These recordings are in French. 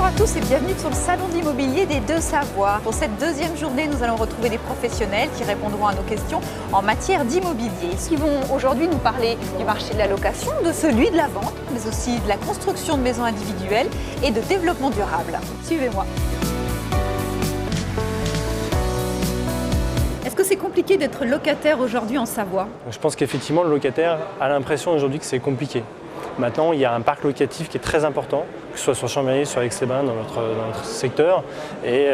Bonjour à tous et bienvenue sur le salon de l'immobilier des Deux-Savoies. Pour cette deuxième journée, nous allons retrouver des professionnels qui répondront à nos questions en matière d'immobilier. Ils vont aujourd'hui nous parler du marché de la location, de celui de la vente, mais aussi de la construction de maisons individuelles et de développement durable. Suivez-moi. Est-ce que c'est compliqué d'être locataire aujourd'hui en Savoie? Je pense qu'effectivement, le locataire a l'impression aujourd'hui que c'est compliqué. Maintenant, il y a un parc locatif qui est très important, que ce soit sur Chambéry, sur Aix-les-Bains, dans notre secteur. Et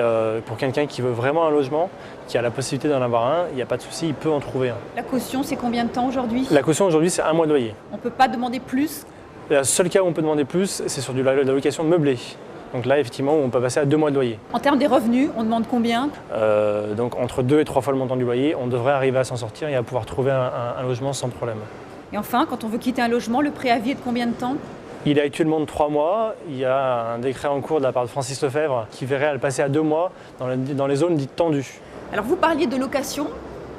pour quelqu'un qui veut vraiment un logement, qui a la possibilité d'en avoir un, il n'y a pas de souci, il peut en trouver un. La caution, c'est combien de temps aujourd'hui? La caution aujourd'hui, c'est 1 mois de loyer. On ne peut pas demander plus? Le seul cas où on peut demander plus, c'est sur de la location meublée. Donc là, effectivement, on peut passer à 2 mois de loyer. En termes des revenus, on demande combien? Donc entre 2 et 3 fois le montant du loyer, on devrait arriver à s'en sortir et à pouvoir trouver un logement sans problème. Et enfin, quand on veut quitter un logement, le préavis est de combien de temps? Il est actuellement de 3 mois. Il y a un décret en cours de la part de Francis Lefebvre qui verrait à le passer à 2 mois dans les zones dites tendues. Alors vous parliez de location.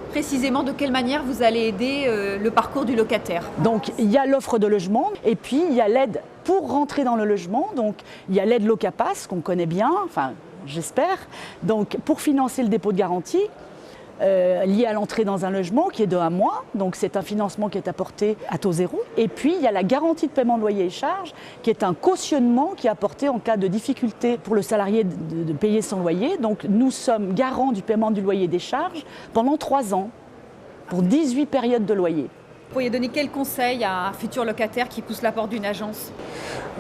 Précisément, de quelle manière vous allez aider le parcours du locataire? Donc il y a l'offre de logement et puis il y a l'aide pour rentrer dans le logement. Donc il y a l'aide Locapass qu'on connaît bien, enfin j'espère. Donc pour financer le dépôt de garantie. Lié à l'entrée dans un logement qui est de 1 mois, donc c'est un financement qui est apporté à taux zéro. Et puis il y a la garantie de paiement de loyer et charges qui est un cautionnement qui est apporté en cas de difficulté pour le salarié de payer son loyer. Donc nous sommes garants du paiement du loyer et des charges pendant 3 ans pour 18 périodes de loyer. Vous pourriez donner quel conseil à un futur locataire qui pousse la porte d'une agence?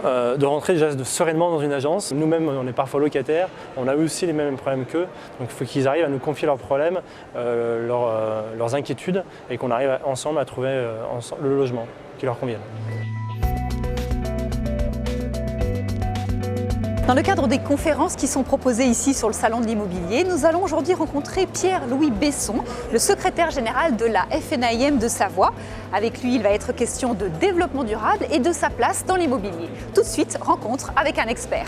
De rentrer déjà sereinement dans une agence. Nous-mêmes, on est parfois locataires, on a aussi les mêmes problèmes qu'eux. Donc il faut qu'ils arrivent à nous confier leurs problèmes, leurs inquiétudes et qu'on arrive ensemble à trouver le logement qui leur convienne. Dans le cadre des conférences qui sont proposées ici sur le Salon de l'Immobilier, nous allons aujourd'hui rencontrer Pierre-Louis Besson, le secrétaire général de la FNAIM de Savoie. Avec lui, il va être question de développement durable et de sa place dans l'immobilier. Tout de suite, rencontre avec un expert.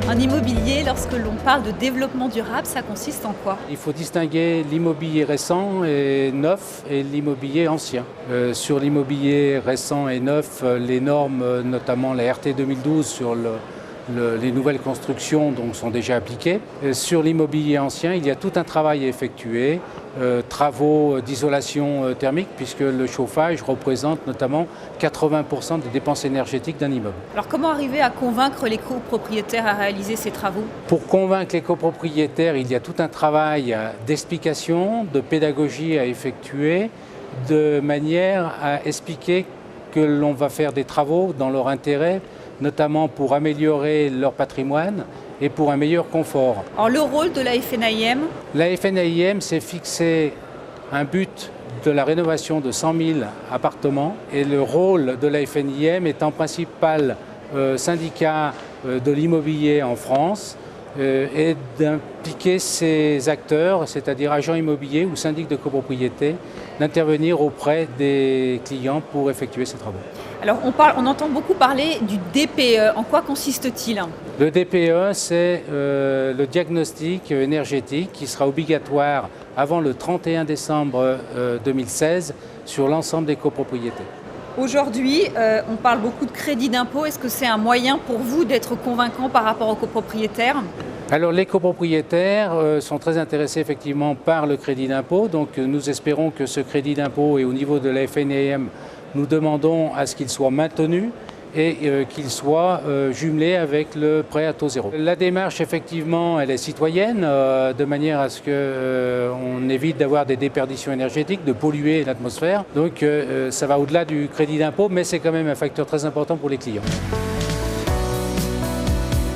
En immobilier, lorsque l'on parle de développement durable, ça consiste en quoi? Il faut distinguer l'immobilier récent et neuf et l'immobilier ancien. Sur l'immobilier récent et neuf, les normes, notamment la RT 2012 sur les nouvelles constructions donc, sont déjà appliquées. Sur l'immobilier ancien, il y a tout un travail à effectuer, travaux d'isolation thermique, puisque le chauffage représente notamment 80% des dépenses énergétiques d'un immeuble. Alors comment arriver à convaincre les copropriétaires à réaliser ces travaux? Pour convaincre les copropriétaires, il y a tout un travail d'explication, de pédagogie à effectuer, de manière à expliquer que l'on va faire des travaux dans leur intérêt, notamment pour améliorer leur patrimoine et pour un meilleur confort. Alors le rôle de la FNAIM? La FNAIM s'est fixé un but de la rénovation de 100 000 appartements et le rôle de la FNAIM étant principal syndicat de l'immobilier en France est d'impliquer ces acteurs, c'est-à-dire agents immobiliers ou syndics de copropriété, d'intervenir auprès des clients pour effectuer ces travaux. Alors on entend beaucoup parler du DPE. En quoi consiste-t-il? Le DPE, c'est le diagnostic énergétique qui sera obligatoire avant le 31 décembre 2016 sur l'ensemble des copropriétés. Aujourd'hui, on parle beaucoup de crédit d'impôt. Est-ce que c'est un moyen pour vous d'être convaincant par rapport aux copropriétaires? Alors les copropriétaires sont très intéressés effectivement par le crédit d'impôt. Donc nous espérons que ce crédit d'impôt, et au niveau de la FNAIM, nous demandons à ce qu'il soit maintenu et qu'il soit jumelé avec le prêt à taux zéro. La démarche, effectivement, elle est citoyenne, de manière à ce qu'on évite d'avoir des déperditions énergétiques, de polluer l'atmosphère. Donc ça va au-delà du crédit d'impôt, mais c'est quand même un facteur très important pour les clients.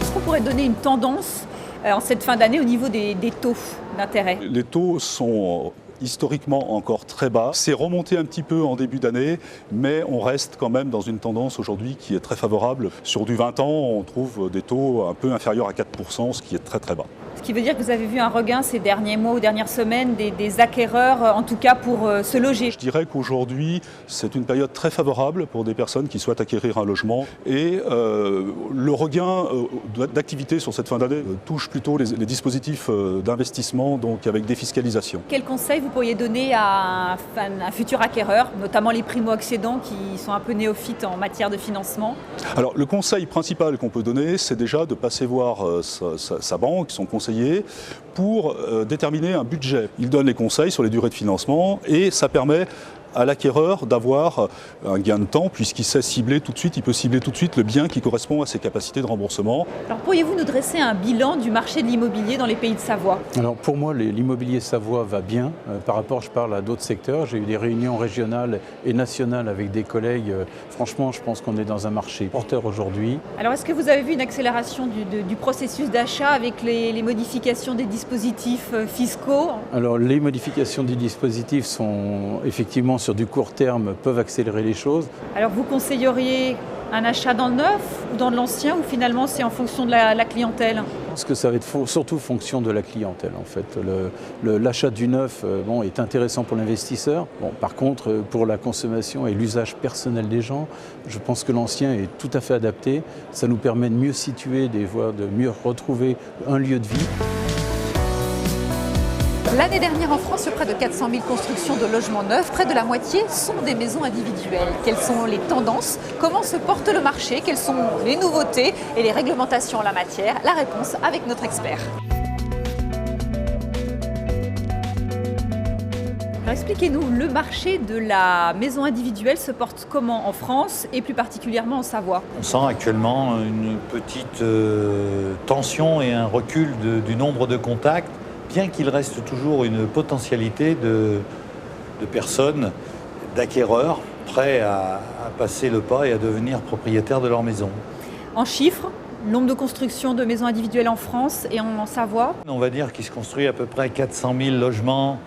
Est-ce qu'on pourrait donner une tendance en cette fin d'année au niveau des taux d'intérêt? Les taux sont historiquement encore très bas. C'est remonté un petit peu en début d'année, mais on reste quand même dans une tendance aujourd'hui qui est très favorable. Sur du 20 ans, on trouve des taux un peu inférieurs à 4%, ce qui est très très bas. Ce qui veut dire que vous avez vu un regain ces derniers mois ou dernières semaines des acquéreurs, en tout cas pour se loger. Je dirais qu'aujourd'hui, c'est une période très favorable pour des personnes qui souhaitent acquérir un logement. Et le regain d'activité sur cette fin d'année touche plutôt les dispositifs d'investissement, donc avec défiscalisation. Quel conseil vous pourriez donner à un futur acquéreur, notamment les primo-accédants qui sont un peu néophytes en matière de financement? Alors, le conseil principal qu'on peut donner, c'est déjà de passer voir sa banque, son conseiller, pour déterminer un budget. Il donne les conseils sur les durées de financement et ça permet à l'acquéreur d'avoir un gain de temps puisqu'il sait cibler tout de suite, il peut cibler tout de suite le bien qui correspond à ses capacités de remboursement. Alors pourriez-vous nous dresser un bilan du marché de l'immobilier dans les pays de Savoie? Alors pour moi, l'immobilier Savoie va bien. Par rapport, je parle à d'autres secteurs. J'ai eu des réunions régionales et nationales avec des collègues. Franchement, je pense qu'on est dans un marché porteur aujourd'hui. Alors est-ce que vous avez vu une accélération du processus d'achat avec les modifications des dispositifs fiscaux? Alors les modifications du dispositif sont effectivement sur du court terme, peuvent accélérer les choses. Alors vous conseilleriez un achat dans le neuf ou dans de l'ancien, ou finalement c'est en fonction de la clientèle? Je pense que ça va être surtout fonction de la clientèle en fait. L'achat du neuf est intéressant pour l'investisseur. Par contre, pour la consommation et l'usage personnel des gens, je pense que l'ancien est tout à fait adapté. Ça nous permet de mieux situer des voies, de mieux retrouver un lieu de vie. L'année dernière en France, sur près de 400 000 constructions de logements neufs, près de la moitié sont des maisons individuelles. Quelles sont les tendances? Comment se porte le marché? Quelles sont les nouveautés et les réglementations en la matière? La réponse avec notre expert. Alors expliquez-nous, le marché de la maison individuelle se porte comment en France et plus particulièrement en Savoie? On sent actuellement une petite tension et un recul du nombre de contacts, bien qu'il reste toujours une potentialité de personnes, d'acquéreurs, prêts à passer le pas et à devenir propriétaires de leur maison. En chiffres, nombre de constructions de maisons individuelles en France et en Savoie? On va dire qu'il se construit à peu près 400 000 logements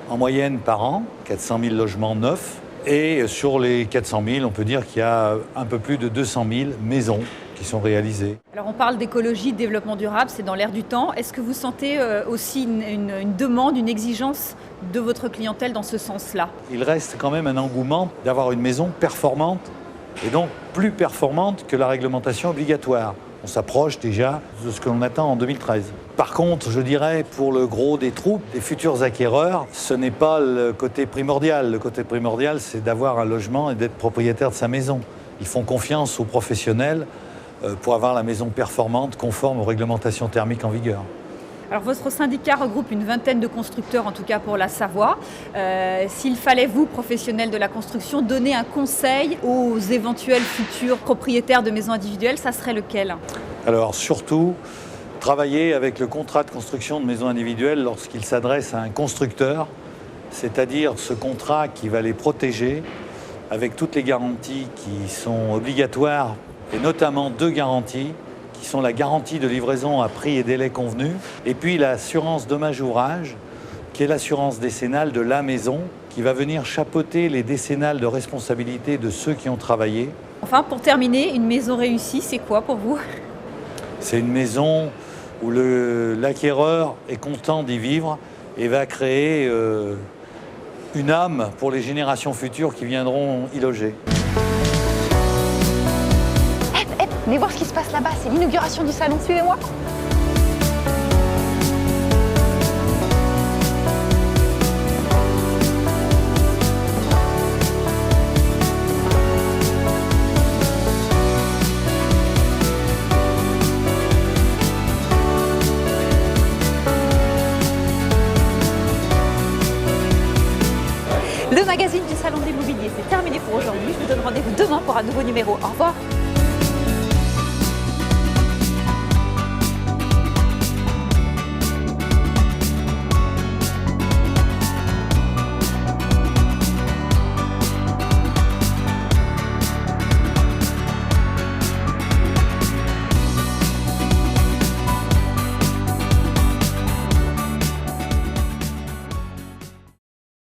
en moyenne par an, 400 000 logements neufs. Et sur les 400 000, on peut dire qu'il y a un peu plus de 200 000 maisons qui sont réalisées. Alors on parle d'écologie, de développement durable, c'est dans l'air du temps. Est-ce que vous sentez aussi une demande, une exigence de votre clientèle dans ce sens-là? Il reste quand même un engouement d'avoir une maison performante et donc plus performante que la réglementation obligatoire. On s'approche déjà de ce que l'on attend en 2013. Par contre, je dirais, pour le gros des troupes, des futurs acquéreurs, ce n'est pas le côté primordial. Le côté primordial, c'est d'avoir un logement et d'être propriétaire de sa maison. Ils font confiance aux professionnels pour avoir la maison performante, conforme aux réglementations thermiques en vigueur. Alors votre syndicat regroupe une vingtaine de constructeurs, en tout cas pour la Savoie. S'il fallait, vous, professionnels de la construction, donner un conseil aux éventuels futurs propriétaires de maisons individuelles, ça serait lequel? Alors surtout, travailler avec le contrat de construction de maisons individuelles lorsqu'il s'adresse à un constructeur, c'est-à-dire ce contrat qui va les protéger avec toutes les garanties qui sont obligatoires, et notamment deux garanties, qui sont la garantie de livraison à prix et délai convenus, et puis l'assurance dommage-ouvrage, qui est l'assurance décennale de la maison, qui va venir chapeauter les décennales de responsabilité de ceux qui ont travaillé. Enfin, pour terminer, une maison réussie, c'est quoi pour vous? C'est une maison où l'acquéreur est content d'y vivre et va créer une âme pour les générations futures qui viendront y loger. Venez voir ce qui se passe là-bas, c'est l'inauguration du salon, suivez-moi. Le magazine du Salon de l'Immobilier, c'est terminé pour aujourd'hui. Je vous donne rendez-vous demain pour un nouveau numéro. Au revoir.